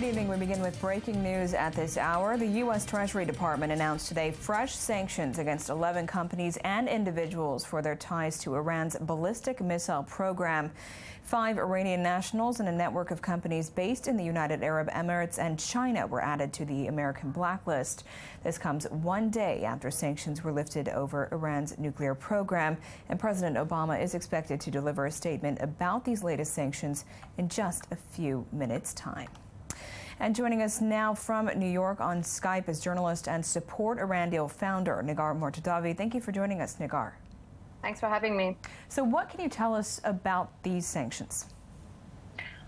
Good evening. We begin with breaking news at this hour. The U.S. Treasury Department announced today fresh sanctions against 11 companies and individuals for their ties to Iran's ballistic missile program. 5 Iranian nationals and a network of companies based in the United Arab Emirates and China were added to the American blacklist. This comes one day after sanctions were lifted over Iran's nuclear program, and President Obama is expected to deliver a statement about these latest sanctions in just a few minutes' time. And joining us now from New York on Skype is journalist and Support Iran Deal founder Negar Mortadavi. Thank you for joining us, Negar. Thanks for having me. So what can you tell us about these sanctions?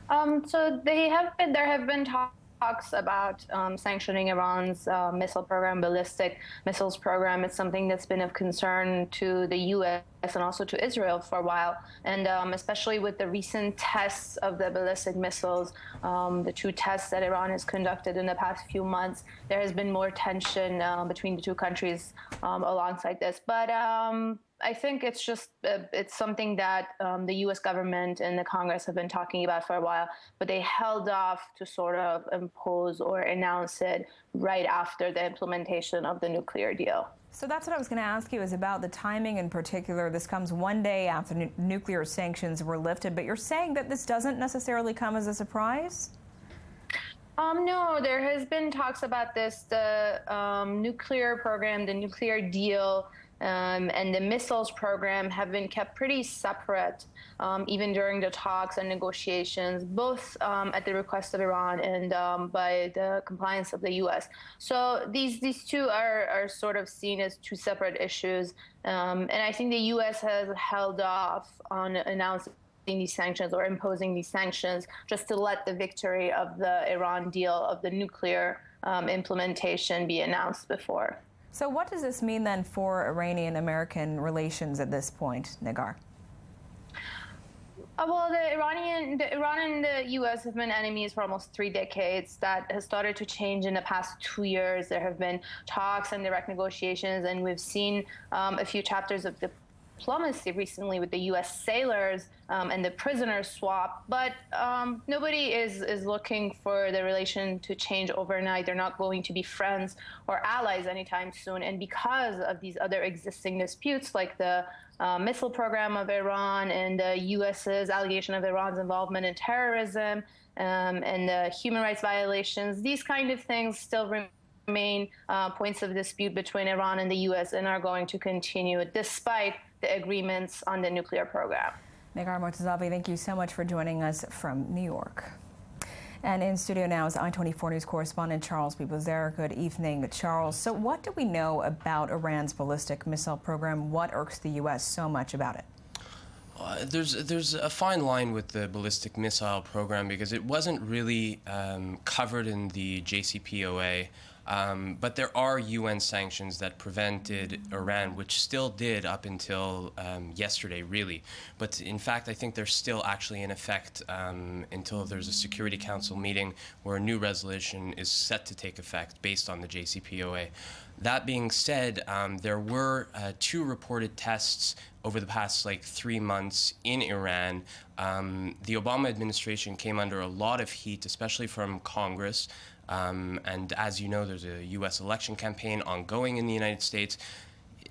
So there have been talks about sanctioning Iran's missile program, ballistic missiles program. It's something that's been of concern to the U.S. and also to Israel for a while. And especially with the recent tests of the ballistic missiles, the 2 tests that Iran has conducted in the past few months, there has been more tension between the 2 countries alongside this. But I think it's something that the U.S. government and the Congress have been talking about for a while, but they held off to sort of impose or announce it right after the implementation of the nuclear deal. So that's what I was going to ask you, is about the timing in particular. This comes one day after nuclear sanctions were lifted, but you're saying that this doesn't necessarily come as a surprise? No, there has been talks about this. The nuclear program, the nuclear deal, and the missiles program have been kept pretty separate, even during the talks and negotiations, both at the request of Iran and by the compliance of the U.S. So these two are sort of seen as 2 separate issues. And I think the U.S. has held off on announcing these sanctions or imposing these sanctions just to let the victory of the Iran deal of the nuclear implementation be announced before. So what does this mean then for Iranian-American relations at this point, Negar? Well, Iran and the U.S. have been enemies for almost 3 decades. That has started to change in the past 2 years. There have been talks and direct negotiations, and we've seen a few chapters of diplomacy recently with the U.S. sailors and the prisoner swap, but nobody is looking for the relation to change overnight. They're not going to be friends or allies anytime soon. And because of these other existing disputes, like the missile program of Iran and the U.S.'s allegation of Iran's involvement in terrorism and the human rights violations, these kind of things still remain points of dispute between Iran and the U.S. and are going to continue despite the agreements on the nuclear program. Negar Mortadavi, thank you so much for joining us from New York. And in studio now is I-24 News correspondent Charles Peoples-There. Good evening, Charles. So what do we know about Iran's ballistic missile program? What irks the U.S. so much about it? There's a fine line with the ballistic missile program because it wasn't really covered in the JCPOA. But there are UN sanctions that prevented Iran, which still did up until yesterday, really. But in fact, I think they're still actually in effect until there's a Security Council meeting where a new resolution is set to take effect based on the JCPOA. That being said, there were 2 reported tests over the past 3 months in Iran. The Obama administration came under a lot of heat, especially from Congress. And as you know, there's a U.S. election campaign ongoing in the United States.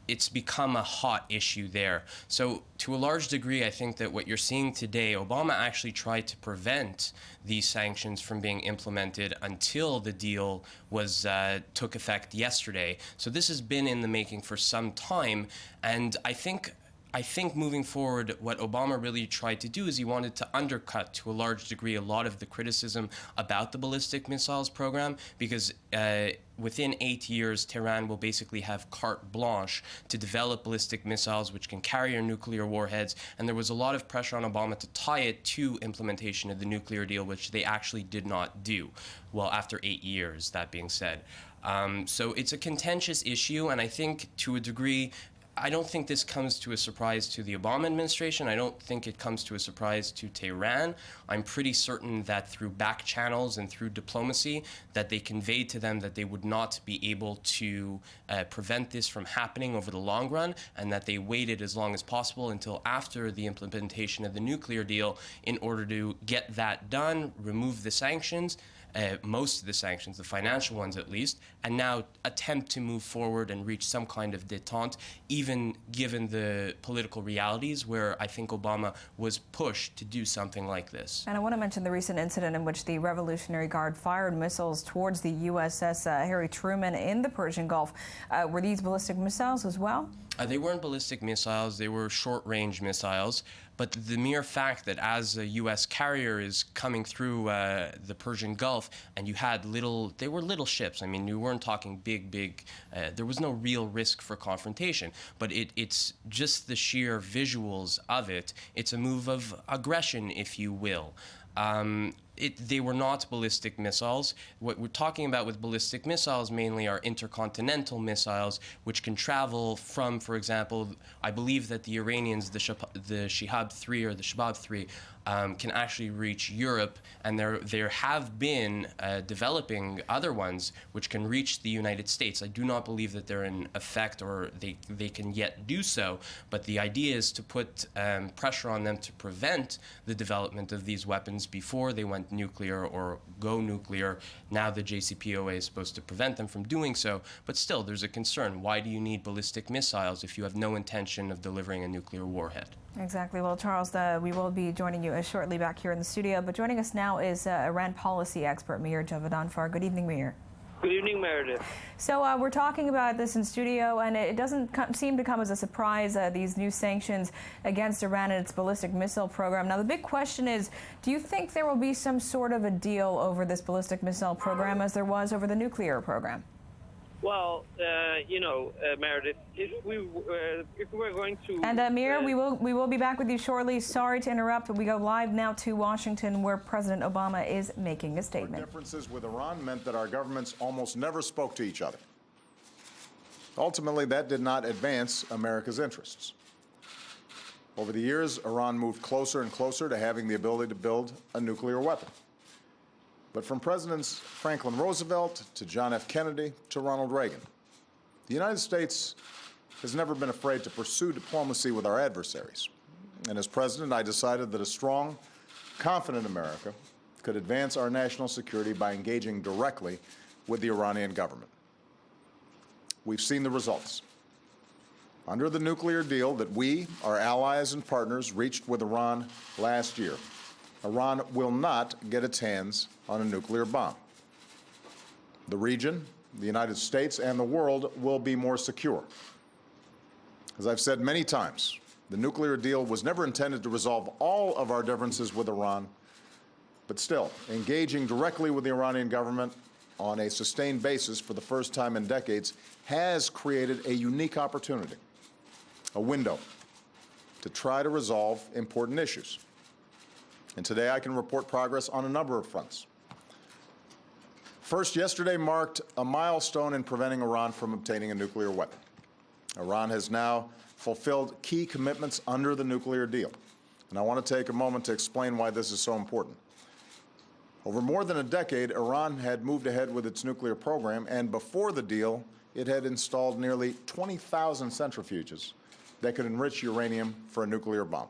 It's become a hot issue there. So to a large degree, I think that what you're seeing today, Obama actually tried to prevent these sanctions from being implemented until the deal was took effect yesterday. So this has been in the making for some time, and I think moving forward, what Obama really tried to do is he wanted to undercut, to a large degree, a lot of the criticism about the ballistic missiles program, because within 8 years, Tehran will basically have carte blanche to develop ballistic missiles which can carry nuclear warheads. And there was a lot of pressure on Obama to tie it to implementation of the nuclear deal, which they actually did not do. Well, after 8 years, that being said. So it's a contentious issue, and I think to a degree, I don't think this comes to a surprise to the Obama administration. I don't think it comes to a surprise to Tehran. I'm pretty certain that through back channels and through diplomacy that they conveyed to them that they would not be able to prevent this from happening over the long run, and that they waited as long as possible until after the implementation of the nuclear deal in order to get that done, remove the sanctions, most of the sanctions, the financial ones at least, and now attempt to move forward and reach some kind of détente, even given the political realities where I think Obama was pushed to do something like this. And I want to mention the recent incident in which the Revolutionary Guard fired missiles towards the USS Harry Truman in the Persian Gulf. Were these ballistic missiles as well? They weren't ballistic missiles, they were short-range missiles, but the mere fact that as a U.S. carrier is coming through the Persian Gulf, and you had they were little ships. I mean, you weren't talking big, there was no real risk for confrontation, but it's just the sheer visuals of it. It's a move of aggression, if you will. They were not ballistic missiles. What we're talking about with ballistic missiles mainly are intercontinental missiles, which can travel from, for example, I believe that the Iranians, the Shihab 3 or the Shabab 3, can actually reach Europe, and there have been developing other ones which can reach the United States. I do not believe that they're in effect or they can yet do so, but the idea is to put pressure on them to prevent the development of these weapons before they went nuclear or go nuclear. Now the JCPOA is supposed to prevent them from doing so, but still there's a concern. Why do you need ballistic missiles if you have no intention of delivering a nuclear warhead? Exactly. Well, Charles, we will be joining you shortly back here in the studio, but joining us now is Iran policy expert Mir Javadhanfar. Good evening, Mir. Good evening, Meredith. So we're talking about this in studio, and it doesn't seem to come as a surprise, these new sanctions against Iran and its ballistic missile program. Now, the big question is, do you think there will be some sort of a deal over this ballistic missile program as there was over the nuclear program? Well, Meredith, if we were going to... And Mir, we will be back with you shortly. Sorry to interrupt, but we go live now to Washington, where President Obama is making a statement. Our differences with Iran meant that our governments almost never spoke to each other. Ultimately, that did not advance America's interests. Over the years, Iran moved closer and closer to having the ability to build a nuclear weapon. But from Presidents Franklin Roosevelt to John F. Kennedy to Ronald Reagan, the United States has never been afraid to pursue diplomacy with our adversaries. And as president, I decided that a strong, confident America could advance our national security by engaging directly with the Iranian government. We've seen the results. Under the nuclear deal that we, our allies and partners, reached with Iran last year, Iran will not get its hands on a nuclear bomb. The region, the United States, and the world will be more secure. As I've said many times, the nuclear deal was never intended to resolve all of our differences with Iran, but still, engaging directly with the Iranian government on a sustained basis for the first time in decades has created a unique opportunity, a window, to try to resolve important issues. And today I can report progress on a number of fronts. First, yesterday marked a milestone in preventing Iran from obtaining a nuclear weapon. Iran has now fulfilled key commitments under the nuclear deal. And I want to take a moment to explain why this is so important. Over more than a decade, Iran had moved ahead with its nuclear program, and before the deal, it had installed nearly 20,000 centrifuges that could enrich uranium for a nuclear bomb.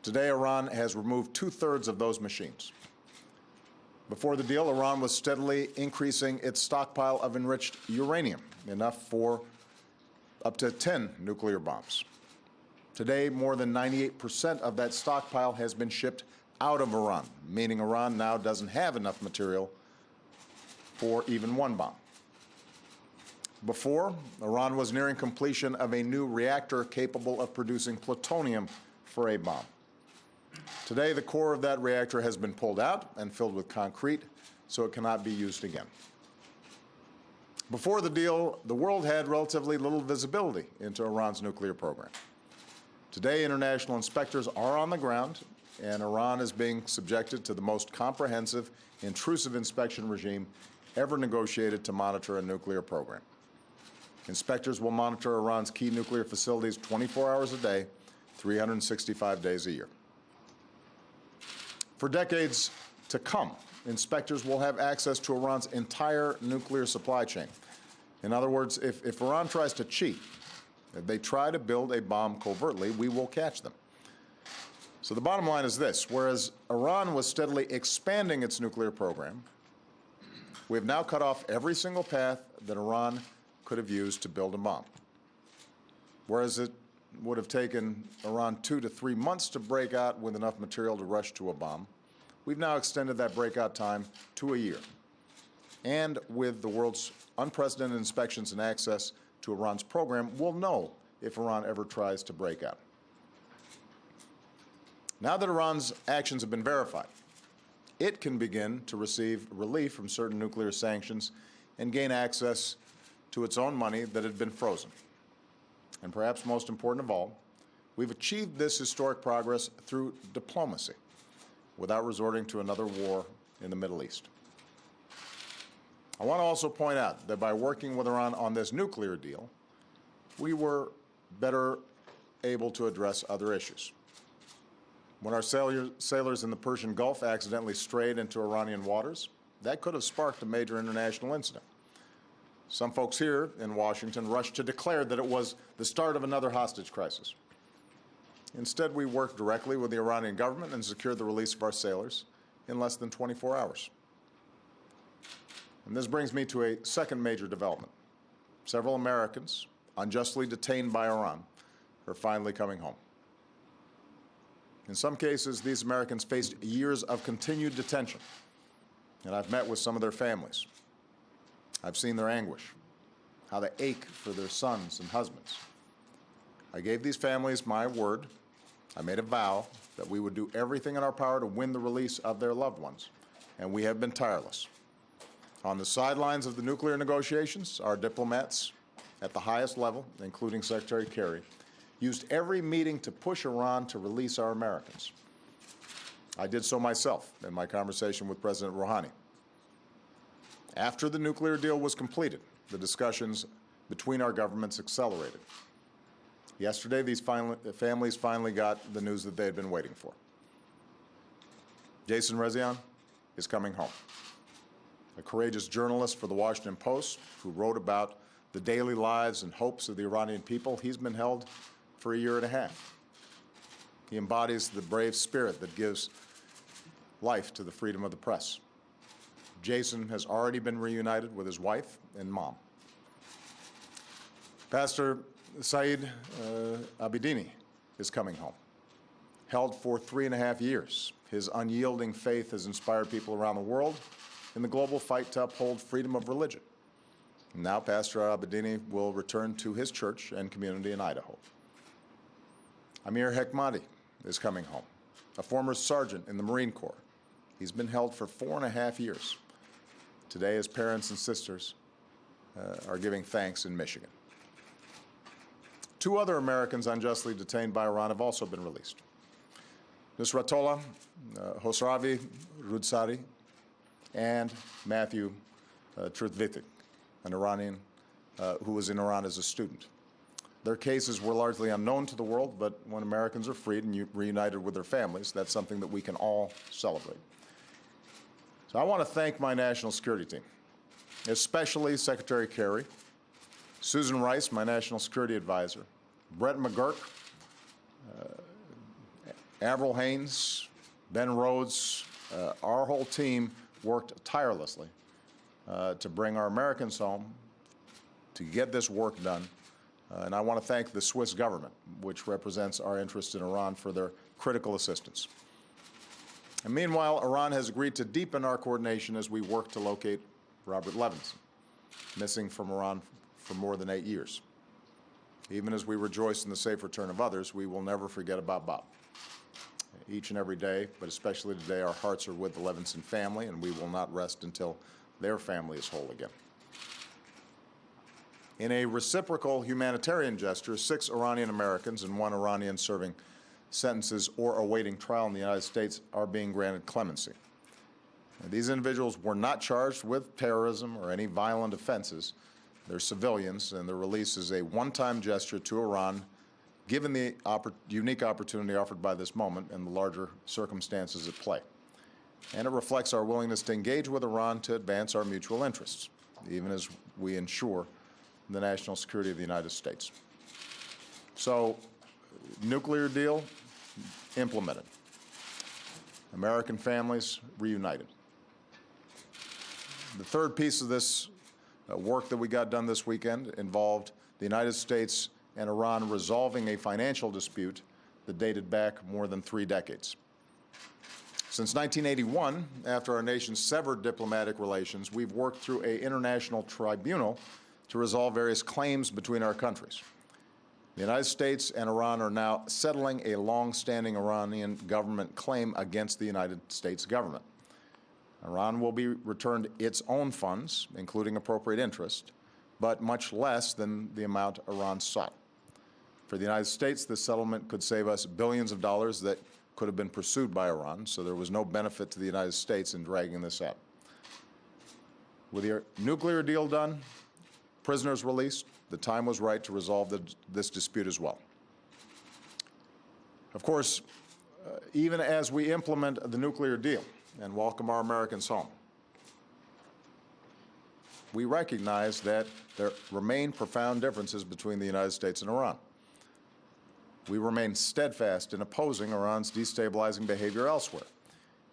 Today, Iran has removed 2/3 of those machines. Before the deal, Iran was steadily increasing its stockpile of enriched uranium, enough for up to 10 nuclear bombs. Today, more than 98% of that stockpile has been shipped out of Iran, meaning Iran now doesn't have enough material for even one bomb. Before, Iran was nearing completion of a new reactor capable of producing plutonium for a bomb. Today, the core of that reactor has been pulled out and filled with concrete, so it cannot be used again. Before the deal, the world had relatively little visibility into Iran's nuclear program. Today, international inspectors are on the ground, and Iran is being subjected to the most comprehensive, intrusive inspection regime ever negotiated to monitor a nuclear program. Inspectors will monitor Iran's key nuclear facilities 24 hours a day, 365 days a year. For decades to come, inspectors will have access to Iran's entire nuclear supply chain. In other words, if Iran tries to cheat, if they try to build a bomb covertly, we will catch them. So the bottom line is this: whereas Iran was steadily expanding its nuclear program, We have now cut off every single path that Iran could have used to build a bomb. Whereas it would have taken Iran 2 to 3 months to break out with enough material to rush to a bomb, we've now extended that breakout time to a year. And with the world's unprecedented inspections and access to Iran's program, we'll know if Iran ever tries to break out. Now that Iran's actions have been verified, it can begin to receive relief from certain nuclear sanctions and gain access to its own money that had been frozen. And perhaps most important of all, we've achieved this historic progress through diplomacy without resorting to another war in the Middle East. I want to also point out that by working with Iran on this nuclear deal, we were better able to address other issues. When our sailors in the Persian Gulf accidentally strayed into Iranian waters, that could have sparked a major international incident. Some folks here in Washington rushed to declare that it was the start of another hostage crisis. Instead, we worked directly with the Iranian government and secured the release of our sailors in less than 24 hours. And this brings me to a second major development. Several Americans, unjustly detained by Iran, are finally coming home. In some cases, these Americans faced years of continued detention, and I've met with some of their families. I've seen their anguish, how they ache for their sons and husbands. I gave these families my word. I made a vow that we would do everything in our power to win the release of their loved ones, and we have been tireless. On the sidelines of the nuclear negotiations, our diplomats at the highest level, including Secretary Kerry, used every meeting to push Iran to release our Americans. I did so myself in my conversation with President Rouhani. After the nuclear deal was completed, the discussions between our governments accelerated. Yesterday, these families finally got the news that they had been waiting for. Jason Rezaian is coming home. A courageous journalist for the Washington Post who wrote about the daily lives and hopes of the Iranian people, he's been held for a year and a half. He embodies the brave spirit that gives life to the freedom of the press. Jason has already been reunited with his wife and mom. Pastor Saeed Abedini is coming home. Held for 3.5 years, his unyielding faith has inspired people around the world in the global fight to uphold freedom of religion. Now Pastor Abedini will return to his church and community in Idaho. Amir Hekmati is coming home, a former sergeant in the Marine Corps. He's been held for 4.5 years. Today, his parents and sisters are giving thanks in Michigan. 2 other Americans unjustly detained by Iran have also been released. Nusratollah Hosravi Rudsari and Matthew Trutvitik, an Iranian who was in Iran as a student. Their cases were largely unknown to the world, but when Americans are freed and reunited with their families, that's something that we can all celebrate. So I want to thank my national security team, especially Secretary Kerry, Susan Rice, my national security advisor, Brett McGurk, Avril Haines, Ben Rhodes. Our whole team worked tirelessly to bring our Americans home, to get this work done. And I want to thank the Swiss government, which represents our interest in Iran, for their critical assistance. And meanwhile, Iran has agreed to deepen our coordination as we work to locate Robert Levinson, missing from Iran for more than 8 years. Even as we rejoice in the safe return of others, we will never forget about Bob. Each and every day, but especially today, our hearts are with the Levinson family, and we will not rest until their family is whole again. In a reciprocal humanitarian gesture, 6 Iranian Americans and 1 Iranian serving sentences or awaiting trial in the United States are being granted clemency. These individuals were not charged with terrorism or any violent offenses. They're civilians, and their release is a one-time gesture to Iran, given the unique opportunity offered by this moment and the larger circumstances at play. And it reflects our willingness to engage with Iran to advance our mutual interests, even as we ensure the national security of the United States. So, nuclear deal implemented. American families reunited. The third piece of this work that we got done this weekend involved the United States and Iran resolving a financial dispute that dated back more than 3 decades. Since 1981, after our nations severed diplomatic relations, we've worked through an international tribunal to resolve various claims between our countries. The United States and Iran are now settling a long-standing Iranian government claim against the United States government. Iran will be returned its own funds, including appropriate interest, but much less than the amount Iran sought. For the United States, this settlement could save us billions of dollars that could have been pursued by Iran, so there was no benefit to the United States in dragging this out. With the nuclear deal done, prisoners released, the time was right to resolve this dispute as well. Of course, even as we implement the nuclear deal and welcome our Americans home, we recognize that there remain profound differences between the United States and Iran. We remain steadfast in opposing Iran's destabilizing behavior elsewhere,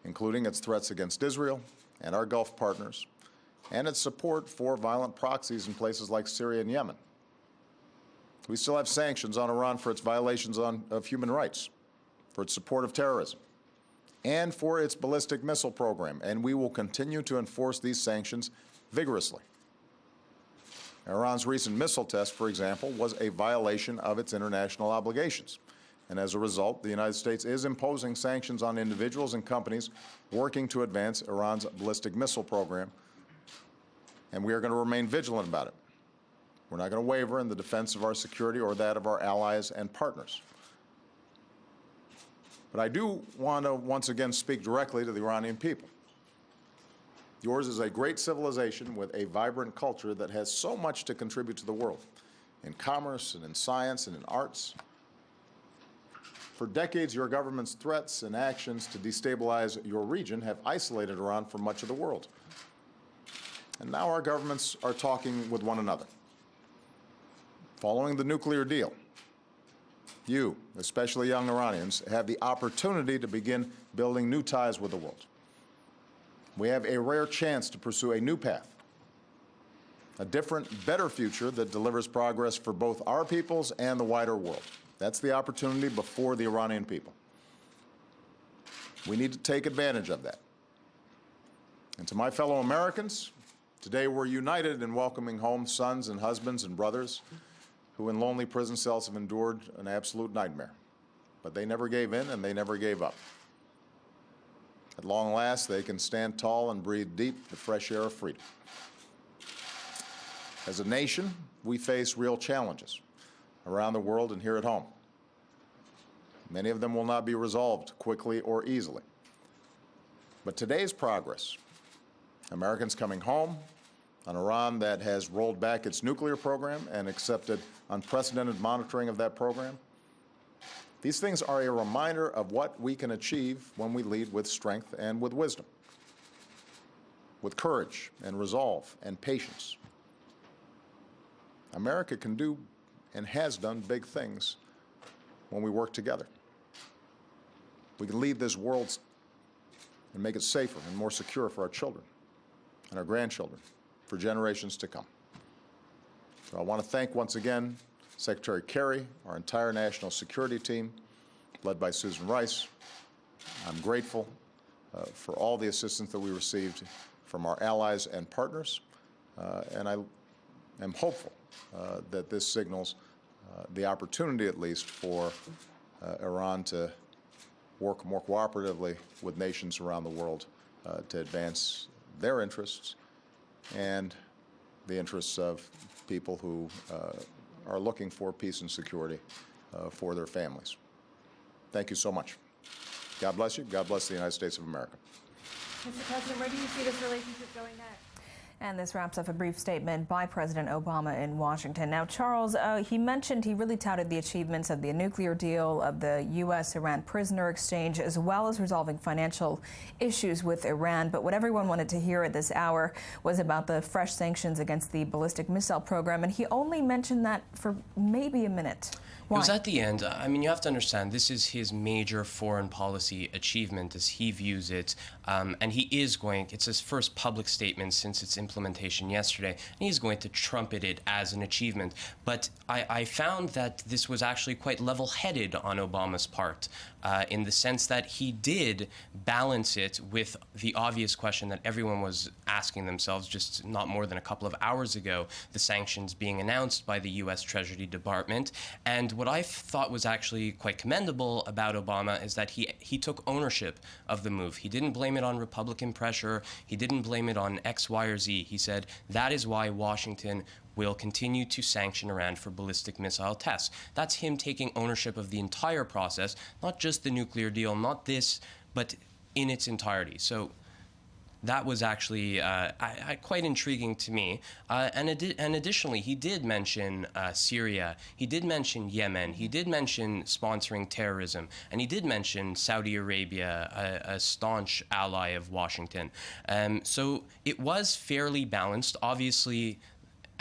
including its threats against Israel and our Gulf partners, and its support for violent proxies in places like Syria and Yemen. We still have sanctions on Iran for its violations of human rights, for its support of terrorism, and for its ballistic missile program, and we will continue to enforce these sanctions vigorously. Iran's recent missile test, for example, was a violation of its international obligations. And as a result, the United States is imposing sanctions on individuals and companies working to advance Iran's ballistic missile program. And we are going to remain vigilant about it. We're not going to waver in the defense of our security or that of our allies and partners. But I do want to once again speak directly to the Iranian people. Yours is a great civilization with a vibrant culture that has so much to contribute to the world, in commerce and in science and in arts. For decades, your government's threats and actions to destabilize your region have isolated Iran from much of the world. And now our governments are talking with one another. Following the nuclear deal, you, especially young Iranians, have the opportunity to begin building new ties with the world. We have a rare chance to pursue a new path, a different, better future that delivers progress for both our peoples and the wider world. That's the opportunity before the Iranian people. We need to take advantage of that. And to my fellow Americans, today we're united in welcoming home sons and husbands and brothers who in lonely prison cells have endured an absolute nightmare. But they never gave in and they never gave up. At long last, they can stand tall and breathe deep the fresh air of freedom. As a nation, we face real challenges around the world and here at home. Many of them will not be resolved quickly or easily. But today's progress, Americans coming home, an Iran that has rolled back its nuclear program and accepted unprecedented monitoring of that program, these things are a reminder of what we can achieve when we lead with strength and with wisdom, with courage and resolve and patience. America can do and has done big things when we work together. We can lead this world and make it safer and more secure for our children and our grandchildren for generations to come. So I want to thank once again Secretary Kerry, our entire national security team, led by Susan Rice. I'm grateful for all the assistance that we received from our allies and partners, and I am hopeful that this signals the opportunity, at least, for Iran to work more cooperatively with nations around the world to advance their interests and the interests of people who are looking for peace and security for their families. Thank you so much. God bless you. God bless the United States of America. Mr. President, where do you see this relationship going next? And this wraps up a brief statement by President Obama in Washington. Now, Charles, he really touted the achievements of the nuclear deal, of the U.S.-Iran prisoner exchange, as well as resolving financial issues with Iran. But what everyone wanted to hear at this hour was about the fresh sanctions against the ballistic missile program, and he only mentioned that for maybe a minute. Why? It was at the end. I mean, you have to understand, this is his major foreign policy achievement as he views it. And he is it's his first public statement since its implementation yesterday, and he's going to trumpet it as an achievement. But I found that this was actually quite level-headed on Obama's part, in the sense that he did balance it with the obvious question that everyone was asking themselves just not more than a couple of hours ago, the sanctions being announced by the U.S. Treasury Department. And what I thought was actually quite commendable about Obama is that he took ownership of the move. He didn't blame it on Republican pressure. He didn't blame it on X, Y, or Z. He said that is why Washington will continue to sanction Iran for ballistic missile tests. That's him taking ownership of the entire process, not just the nuclear deal, not this, but in its entirety. So that was actually quite intriguing to me. And additionally, he did mention Syria, he did mention Yemen, he did mention sponsoring terrorism, and he did mention Saudi Arabia, a staunch ally of Washington. So it was fairly balanced. Obviously,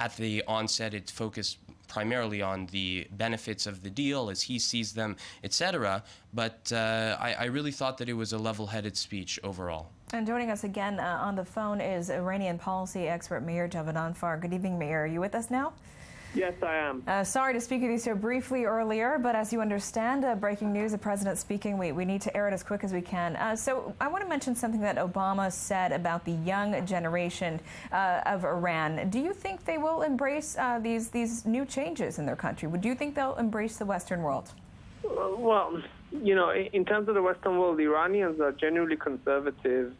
at the onset, it focused primarily on the benefits of the deal as he sees them, etc. But I really thought that it was a level-headed speech overall. And joining us again on the phone is Iranian policy expert Meir Javadanfar. Good evening, Meir. Are you with us now? Yes, I am. Sorry to speak with you so briefly earlier, but as you understand, breaking news, the president speaking, we need to air it as quick as we can. So I want to mention something that Obama said about the young generation of Iran. Do you think they will embrace these new changes in their country? Do you think they'll embrace the Western world? Well, you know, in terms of the Western world, the Iranians are generally conservative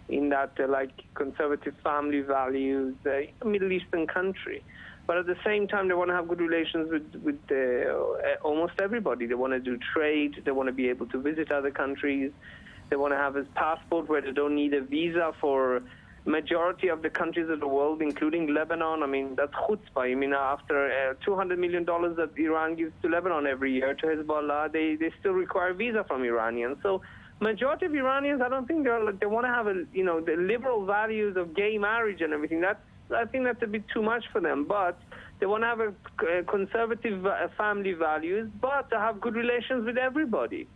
in that they're like conservative family values, a Middle Eastern country. But at the same time, they want to have good relations with almost everybody. They want to do trade. They want to be able to visit other countries. They want to have a passport where they don't need a visa for majority of the countries of the world, including Lebanon. I mean, that's chutzpah. I mean, after $200 million that Iran gives to Lebanon every year, to Hezbollah, they still require visa from Iranians. So majority of Iranians, I don't think they want to have the liberal values of gay marriage and everything. I think that's a bit too much for them. But they want to have a conservative family values, but to have good relations with everybody.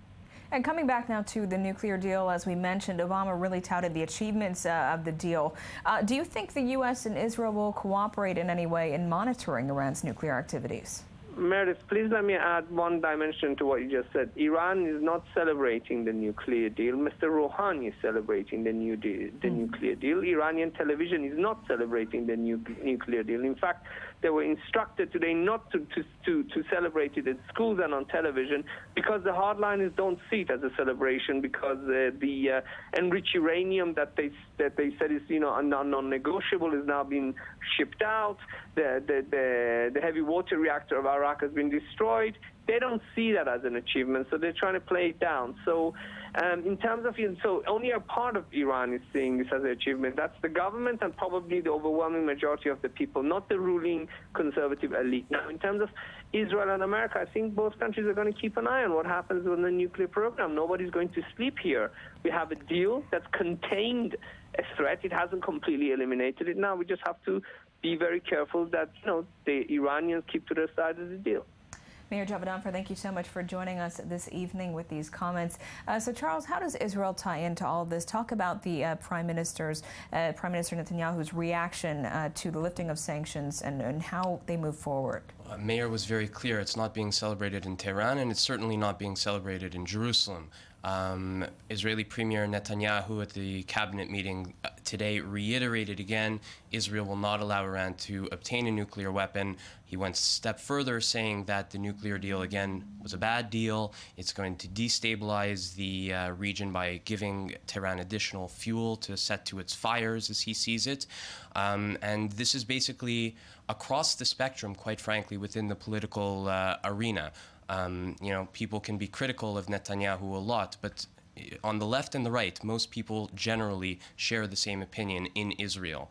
And coming back now to the nuclear deal, as we mentioned, Obama really touted the achievements of the deal. Do you think the U.S. and Israel will cooperate in any way in monitoring Iran's nuclear activities? Meredith, please let me add one dimension to what you just said. Iran is not celebrating the nuclear deal. Mr. Rouhani is celebrating the nuclear deal. Iranian television is not celebrating the nuclear deal. In fact, they were instructed today not to celebrate it at schools and on television because the hardliners don't see it as a celebration because the enriched uranium that they said is non-negotiable is now being shipped out. The heavy water reactor of Iraq has been destroyed. They don't see that as an achievement, so they're trying to play it down. So in terms of, so only a part of Iran is seeing this as an achievement. That's the government and probably the overwhelming majority of the people, not the ruling conservative elite. Now, in terms of Israel and America, I think both countries are going to keep an eye on what happens with the nuclear program. Nobody's going to sleep here. We have a deal that's contained a threat. It hasn't completely eliminated it. Now we just have to be very careful that the Iranians keep to their side of the deal. Meir Javadanfar, thank you so much for joining us this evening with these comments. So, Charles, how does Israel tie into all of this? Talk about the Prime Minister Netanyahu's reaction to the lifting of sanctions and how they move forward. Meir was very clear. It's not being celebrated in Tehran, and it's certainly not being celebrated in Jerusalem. Israeli Premier Netanyahu at the cabinet meeting today reiterated again Israel will not allow Iran to obtain a nuclear weapon. He went a step further, saying that the nuclear deal, again, was a bad deal. It's going to destabilize the region by giving Tehran additional fuel to set to its fires, as he sees it. And this is basically across the spectrum, quite frankly, within the political arena. People can be critical of Netanyahu a lot, but on the left and the right, most people generally share the same opinion in Israel.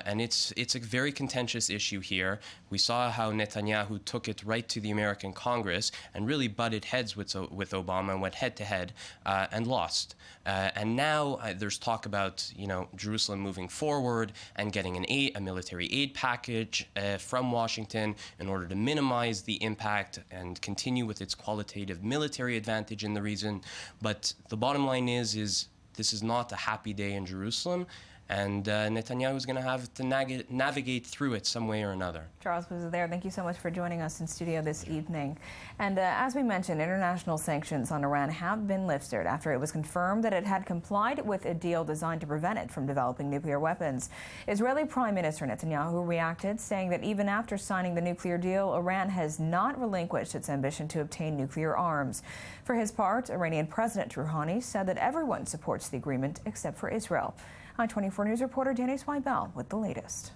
And it's a very contentious issue here. We saw how Netanyahu took it right to the American Congress and really butted heads with Obama and went head-to-head and lost. And now there's talk about, Jerusalem moving forward and getting a military aid package from Washington in order to minimize the impact and continue with its qualitative military advantage in the region. But the bottom line is this is not a happy day in Jerusalem, and Netanyahu is going to have to navigate through it some way or another. Charles Bouzoudaire, thank you so much for joining us in studio this evening. And as we mentioned, international sanctions on Iran have been lifted after it was confirmed that it had complied with a deal designed to prevent it from developing nuclear weapons. Israeli Prime Minister Netanyahu reacted, saying that even after signing the nuclear deal, Iran has not relinquished its ambition to obtain nuclear arms. For his part, Iranian President Rouhani said that everyone supports the agreement except for Israel. I-24 News reporter Danny Swibel with the latest.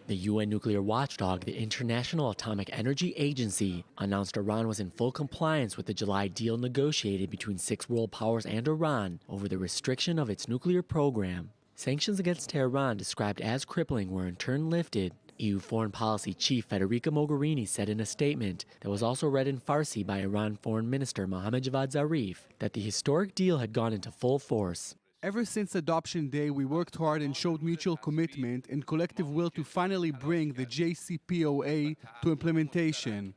The UN nuclear watchdog, the International Atomic Energy Agency, announced Iran was in full compliance with the July deal negotiated between 6 world powers and Iran over the restriction of its nuclear program. Sanctions against Tehran, described as crippling, were in turn lifted. EU Foreign Policy Chief Federica Mogherini said in a statement that was also read in Farsi by Iran Foreign Minister Mohammad Javad Zarif that the historic deal had gone into full force. Ever since Adoption Day, we worked hard and showed mutual commitment and collective will to finally bring the JCPOA to implementation.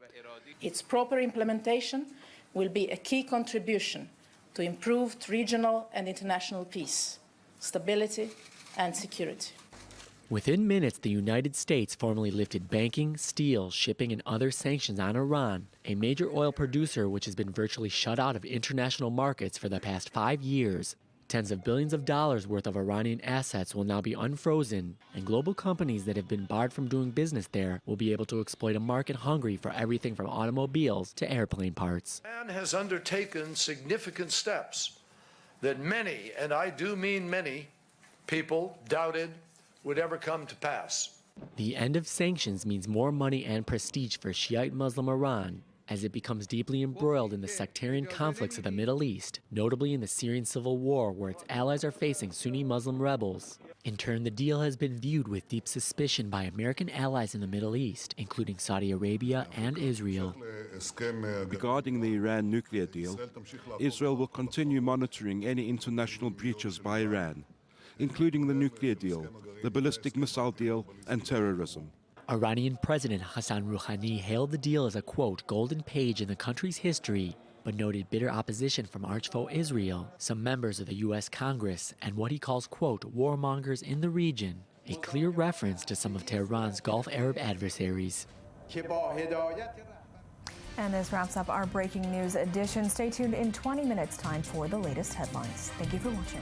Its proper implementation will be a key contribution to improved regional and international peace, stability, and security. Within minutes, the United States formally lifted banking, steel, shipping, and other sanctions on Iran, a major oil producer which has been virtually shut out of international markets for the past 5 years. Tens of billions of dollars worth of Iranian assets will now be unfrozen, and global companies that have been barred from doing business there will be able to exploit a market hungry for everything from automobiles to airplane parts. Iran has undertaken significant steps that many, and I do mean many, people doubted would ever come to pass. The end of sanctions means more money and prestige for Shiite Muslim Iran, as it becomes deeply embroiled in the sectarian conflicts of the Middle East, notably in the Syrian civil war where its allies are facing Sunni Muslim rebels. In turn, the deal has been viewed with deep suspicion by American allies in the Middle East, including Saudi Arabia and Israel. Regarding the Iran nuclear deal, Israel will continue monitoring any international breaches by Iran, including the nuclear deal, the ballistic missile deal, and terrorism. Iranian President Hassan Rouhani hailed the deal as a, quote, golden page in the country's history, but noted bitter opposition from archfoe Israel, some members of the U.S. Congress, and what he calls, quote, warmongers in the region, a clear reference to some of Tehran's Gulf Arab adversaries. And this wraps up our breaking news edition. Stay tuned in 20 minutes' time for the latest headlines. Thank you for watching.